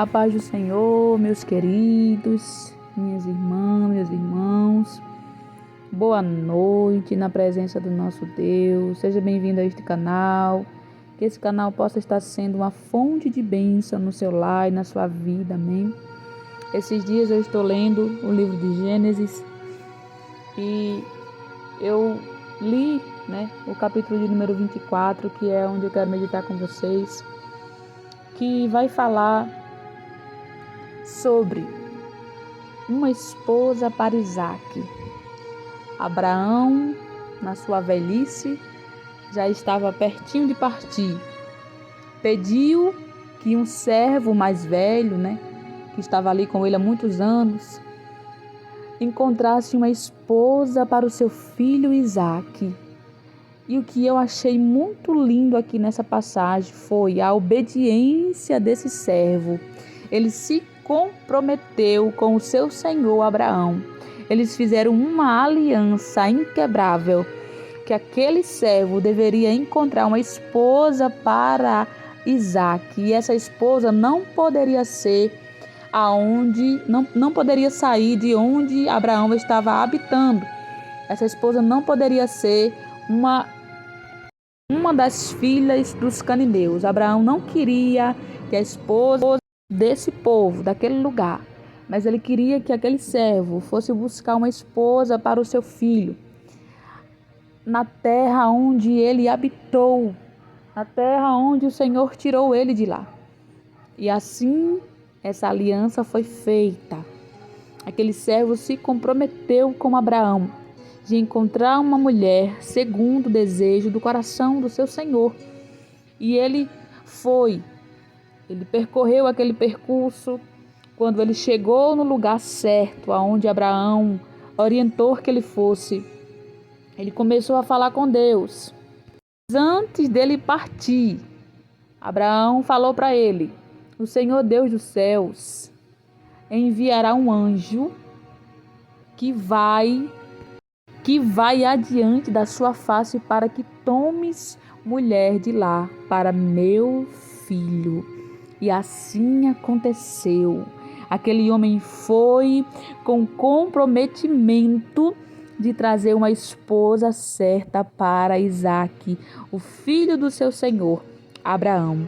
A paz do Senhor, meus queridos, minhas irmãs, meus irmãos. Boa noite na presença do nosso Deus. Seja bem-vindo a este canal. Que esse canal possa estar sendo uma fonte de bênção no seu lar e na sua vida, amém? Esses dias eu estou lendo o livro de Gênesis e eu li, o capítulo de número 24, que é onde eu quero meditar com vocês, que vai falar sobre uma esposa para Isaque. Abraão, na sua velhice, já estava pertinho de partir. Pediu que um servo mais velho, que estava ali com ele há muitos anos, encontrasse uma esposa para o seu filho Isaque. E o que eu achei muito lindo aqui nessa passagem foi a obediência desse servo. Ele se comprometeu com o seu senhor Abraão. Eles fizeram uma aliança inquebrável, que aquele servo deveria encontrar uma esposa para Isaque. E essa esposa não poderia ser não poderia sair de onde Abraão estava habitando. Essa esposa não poderia ser uma das filhas dos cananeus. Abraão não queria que a esposa desse povo, daquele lugar, mas ele queria que aquele servo fosse buscar uma esposa para o seu filho na terra onde ele habitou, na terra onde o Senhor tirou ele de lá. E assim essa aliança foi feita. Aquele servo se comprometeu com Abraão de encontrar uma mulher segundo o desejo do coração do seu Senhor. E ele percorreu aquele percurso. Quando ele chegou no lugar certo, aonde Abraão orientou que ele fosse, ele começou a falar com Deus. Antes dele partir, Abraão falou para ele: o Senhor Deus dos céus enviará um anjo que vai adiante da sua face para que tomes mulher de lá para meu filho. E assim aconteceu. Aquele homem foi com comprometimento de trazer uma esposa certa para Isaque, o filho do seu senhor, Abraão.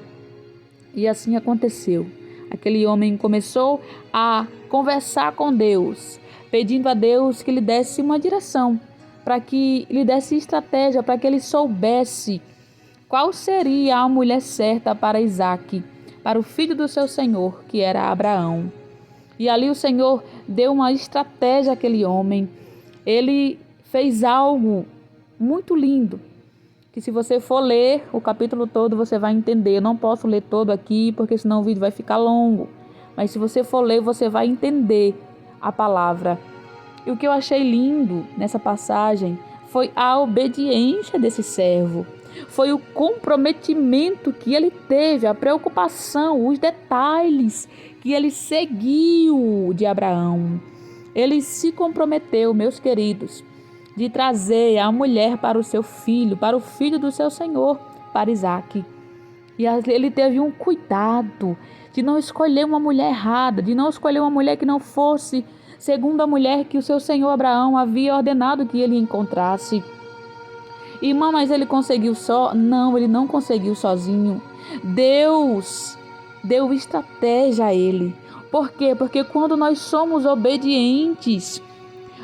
E assim aconteceu. Aquele homem começou a conversar com Deus, pedindo a Deus que lhe desse uma direção, para que lhe desse estratégia, para que ele soubesse qual seria a mulher certa para Isaque, para o filho do seu senhor, que era Abraão. E ali o Senhor deu uma estratégia àquele homem. Ele fez algo muito lindo, que se você for ler o capítulo todo, você vai entender. Eu não posso ler todo aqui, porque senão o vídeo vai ficar longo. Mas se você for ler, você vai entender a palavra. E o que eu achei lindo nessa passagem foi a obediência desse servo. Foi o comprometimento que ele teve, a preocupação, os detalhes que ele seguiu de Abraão. Ele se comprometeu, meus queridos, de trazer a mulher para o seu filho, para o filho do seu senhor, para Isaque. E ele teve um cuidado de não escolher uma mulher errada, de não escolher uma mulher que não fosse segundo a mulher que o seu senhor Abraão havia ordenado que ele encontrasse. Irmã, mas ele conseguiu só? Não, ele não conseguiu sozinho. Deus deu estratégia a ele. Por quê? Porque quando nós somos obedientes,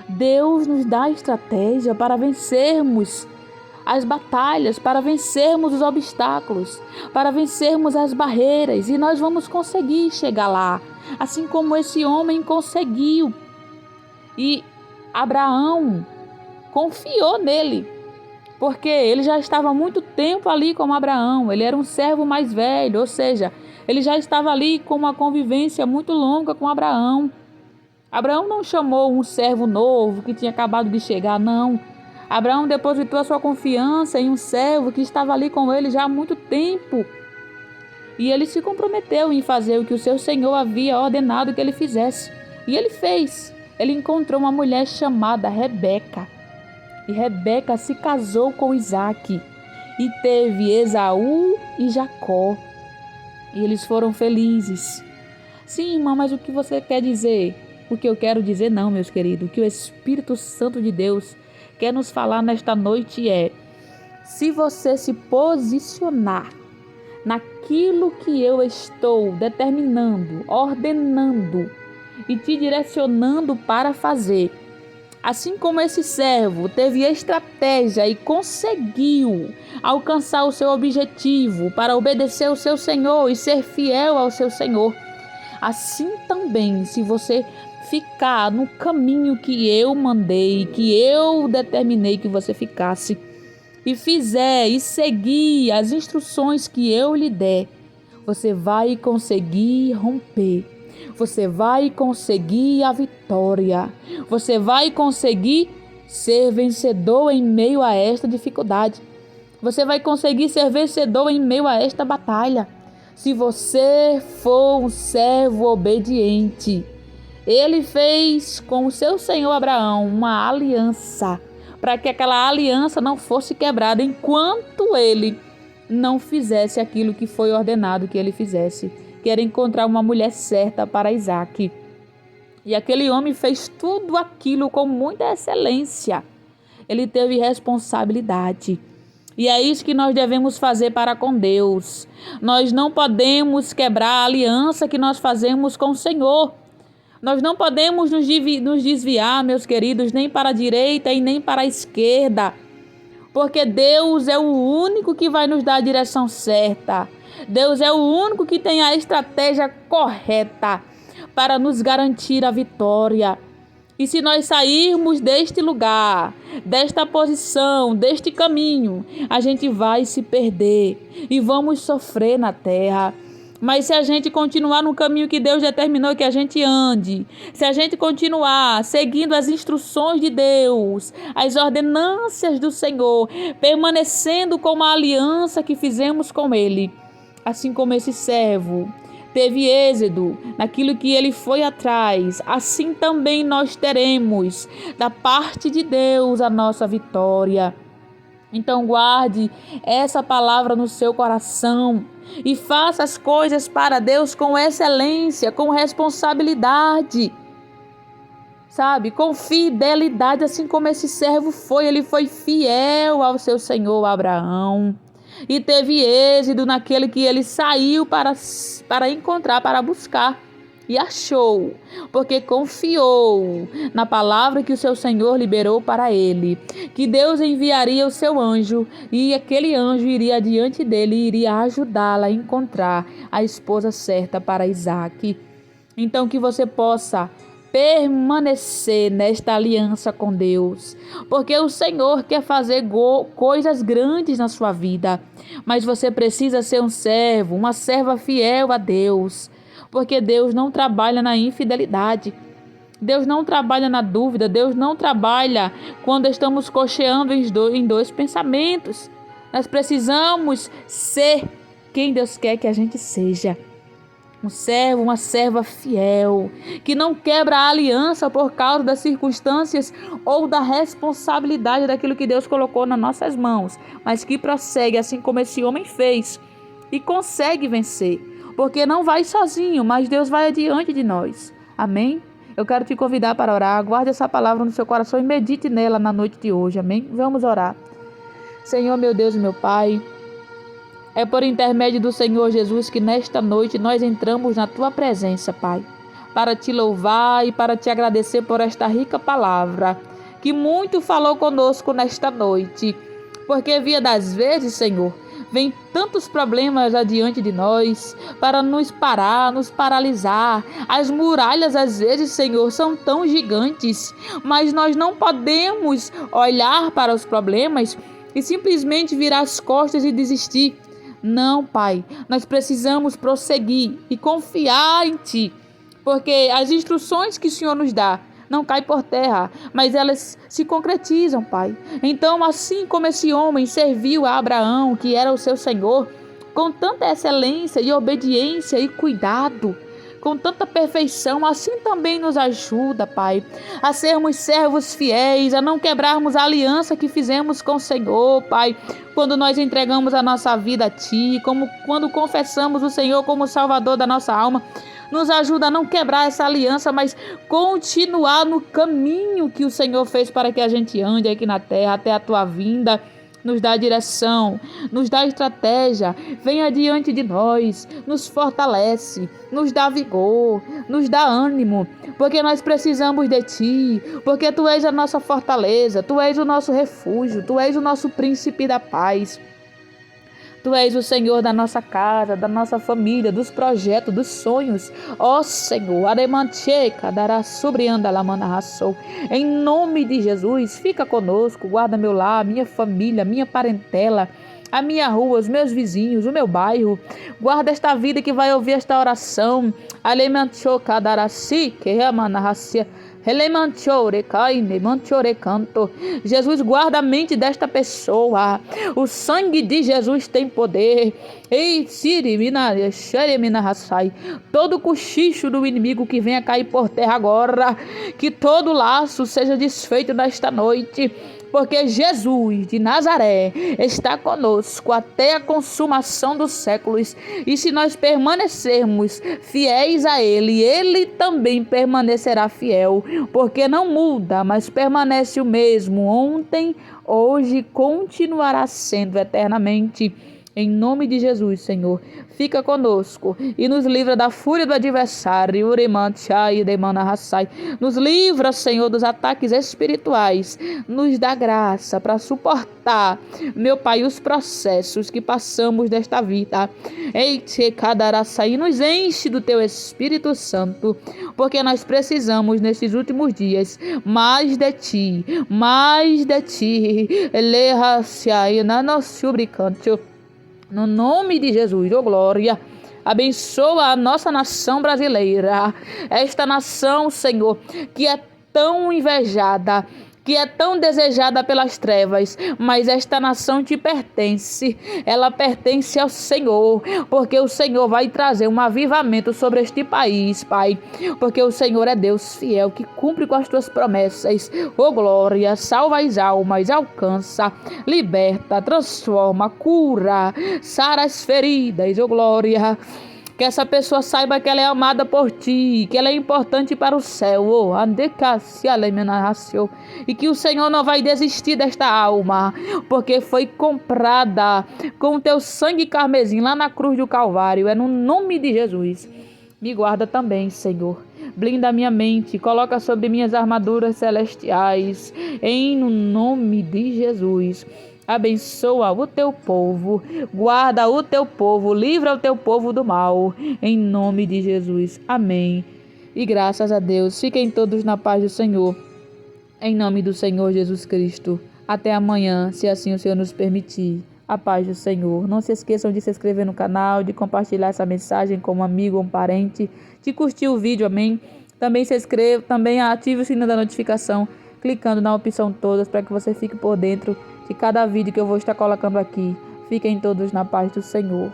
Deus nos dá estratégia para vencermos as batalhas, para vencermos os obstáculos, para vencermos as barreiras, e nós vamos conseguir chegar lá, assim como esse homem conseguiu. E Abraão confiou nele, porque ele já estava há muito tempo ali com Abraão. Ele era um servo mais velho, ou seja, ele já estava ali com uma convivência muito longa com Abraão. Abraão não chamou um servo novo que tinha acabado de chegar, não. Abraão depositou a sua confiança em um servo que estava ali com ele já há muito tempo. E ele se comprometeu em fazer o que o seu senhor havia ordenado que ele fizesse. E ele fez. Ele encontrou uma mulher chamada Rebeca. E Rebeca se casou com Isaque. E teve Esaú e Jacó. E eles foram felizes. Sim, irmã, mas o que você quer dizer? O que eu quero dizer não, meus queridos. O que o Espírito Santo de Deus quer nos falar nesta noite é: se você se posicionar naquilo que eu estou determinando, ordenando e te direcionando para fazer, assim como esse servo teve estratégia e conseguiu alcançar o seu objetivo para obedecer ao seu Senhor e ser fiel ao seu Senhor, assim também, se você ficar no caminho que eu mandei, que eu determinei que você ficasse, e fizer e seguir as instruções que eu lhe der, você vai conseguir romper. Você vai conseguir a vitória. Você vai conseguir ser vencedor em meio a esta dificuldade. Você vai conseguir ser vencedor em meio a esta batalha. Se você for um servo obediente. Ele fez com o seu senhor Abraão uma aliança, para que aquela aliança não fosse quebrada enquanto ele não fizesse aquilo que foi ordenado que ele fizesse, que era encontrar uma mulher certa para Isaque. E aquele homem fez tudo aquilo com muita excelência. Ele teve responsabilidade. E é isso que nós devemos fazer para com Deus. Nós não podemos quebrar a aliança que nós fazemos com o Senhor. Nós não podemos nos desviar, meus queridos, nem para a direita e nem para a esquerda, porque Deus é o único que vai nos dar a direção certa. Deus é o único que tem a estratégia correta para nos garantir a vitória. E se nós sairmos deste lugar, desta posição, deste caminho, a gente vai se perder e vamos sofrer na terra. Mas se a gente continuar no caminho que Deus determinou que a gente ande, se a gente continuar seguindo as instruções de Deus, as ordenâncias do Senhor, permanecendo com a aliança que fizemos com Ele, assim como esse servo teve êxito naquilo que ele foi atrás, assim também nós teremos da parte de Deus a nossa vitória. Então guarde essa palavra no seu coração e faça as coisas para Deus com excelência, com responsabilidade, sabe? Com fidelidade, assim como esse servo foi. Ele foi fiel ao seu senhor Abraão e teve êxito naquele que ele saiu para encontrar, para buscar. E achou, porque confiou na palavra que o seu Senhor liberou para ele, que Deus enviaria o seu anjo e aquele anjo iria adiante dele e iria ajudá-la a encontrar a esposa certa para Isaque. Então que você possa permanecer nesta aliança com Deus, porque o Senhor quer fazer coisas grandes na sua vida, mas você precisa ser um servo, uma serva fiel a Deus. Porque Deus não trabalha na infidelidade, Deus não trabalha na dúvida, Deus não trabalha quando estamos cocheando em dois pensamentos. Nós precisamos ser quem Deus quer que a gente seja. Um servo, uma serva fiel, que não quebra a aliança por causa das circunstâncias ou da responsabilidade daquilo que Deus colocou nas nossas mãos, mas que prossegue assim como esse homem fez e consegue vencer. Porque não vai sozinho, mas Deus vai adiante de nós. Amém? Eu quero te convidar para orar. Guarde essa palavra no seu coração e medite nela na noite de hoje. Amém? Vamos orar. Senhor, meu Deus e meu Pai, é por intermédio do Senhor Jesus que nesta noite nós entramos na Tua presença, Pai, para Te louvar e para Te agradecer por esta rica palavra, que muito falou conosco nesta noite. Porque via das vezes, Senhor, vem tantos problemas adiante de nós para nos parar, nos paralisar. As muralhas, às vezes, Senhor, são tão gigantes, mas nós não podemos olhar para os problemas e simplesmente virar as costas e desistir. Não, Pai, nós precisamos prosseguir e confiar em Ti, porque as instruções que o Senhor nos dá não caem por terra, mas elas se concretizam, Pai. Então, assim como esse homem serviu a Abraão, que era o seu Senhor, com tanta excelência e obediência e cuidado, com tanta perfeição, assim também nos ajuda, Pai, a sermos servos fiéis, a não quebrarmos a aliança que fizemos com o Senhor, Pai, quando nós entregamos a nossa vida a Ti, como quando confessamos o Senhor como Salvador da nossa alma. Nos ajuda a não quebrar essa aliança, mas continuar no caminho que o Senhor fez para que a gente ande aqui na terra até a tua vinda. Nos dá direção, nos dá estratégia, vem adiante de nós, nos fortalece, nos dá vigor, nos dá ânimo, porque nós precisamos de Ti, porque Tu és a nossa fortaleza, Tu és o nosso refúgio, Tu és o nosso príncipe da paz. Tu és o Senhor da nossa casa, da nossa família, dos projetos, dos sonhos. Ó Senhor, em nome de Jesus, fica conosco, guarda meu lar, minha família, minha parentela, a minha rua, os meus vizinhos, o meu bairro. Guarda esta vida que vai ouvir esta oração. Jesus, guarda a mente desta pessoa. O sangue de Jesus tem poder. Todo cochicho do inimigo que venha cair por terra agora, que todo laço seja desfeito nesta noite, porque Jesus de Nazaré está conosco até a consumação dos séculos. E se nós permanecermos fiéis a Ele, Ele também permanecerá fiel, porque não muda, mas permanece o mesmo ontem, hoje, continuará sendo eternamente. Em nome de Jesus, Senhor, fica conosco e nos livra da fúria do adversário. Nos livra, Senhor, dos ataques espirituais. Nos dá graça para suportar, meu Pai, os processos que passamos desta vida. E nos enche do Teu Espírito Santo, porque nós precisamos, nesses últimos dias, mais de Ti, mais de Ti. No nome de Jesus, oh glória, abençoa a nossa nação brasileira, esta nação, Senhor, que é tão invejada, que é tão desejada pelas trevas, mas esta nação te pertence, ela pertence ao Senhor, porque o Senhor vai trazer um avivamento sobre este país, Pai, porque o Senhor é Deus fiel, que cumpre com as tuas promessas. Oh glória, salva as almas, alcança, liberta, transforma, cura, sara as feridas. Oh glória, que essa pessoa saiba que ela é amada por Ti, que ela é importante para o céu. E que o Senhor não vai desistir desta alma, porque foi comprada com o Teu sangue carmesim lá na cruz do Calvário. É no nome de Jesus. Me guarda também, Senhor. Blinda a minha mente, coloca sobre minhas armaduras celestiais. Em nome de Jesus. Abençoa o Teu povo, guarda o Teu povo, livra o Teu povo do mal, em nome de Jesus. Amém. E graças a Deus, fiquem todos na paz do Senhor, em nome do Senhor Jesus Cristo. Até amanhã, se assim o Senhor nos permitir. A paz do Senhor. Não se esqueçam de se inscrever no canal, de compartilhar essa mensagem com um amigo ou um parente, de curtir o vídeo, amém? Também se inscreva, também ative o sininho da notificação, clicando na opção todas, para que você fique por dentro de cada vídeo que eu vou estar colocando aqui. Fiquem todos na paz do Senhor.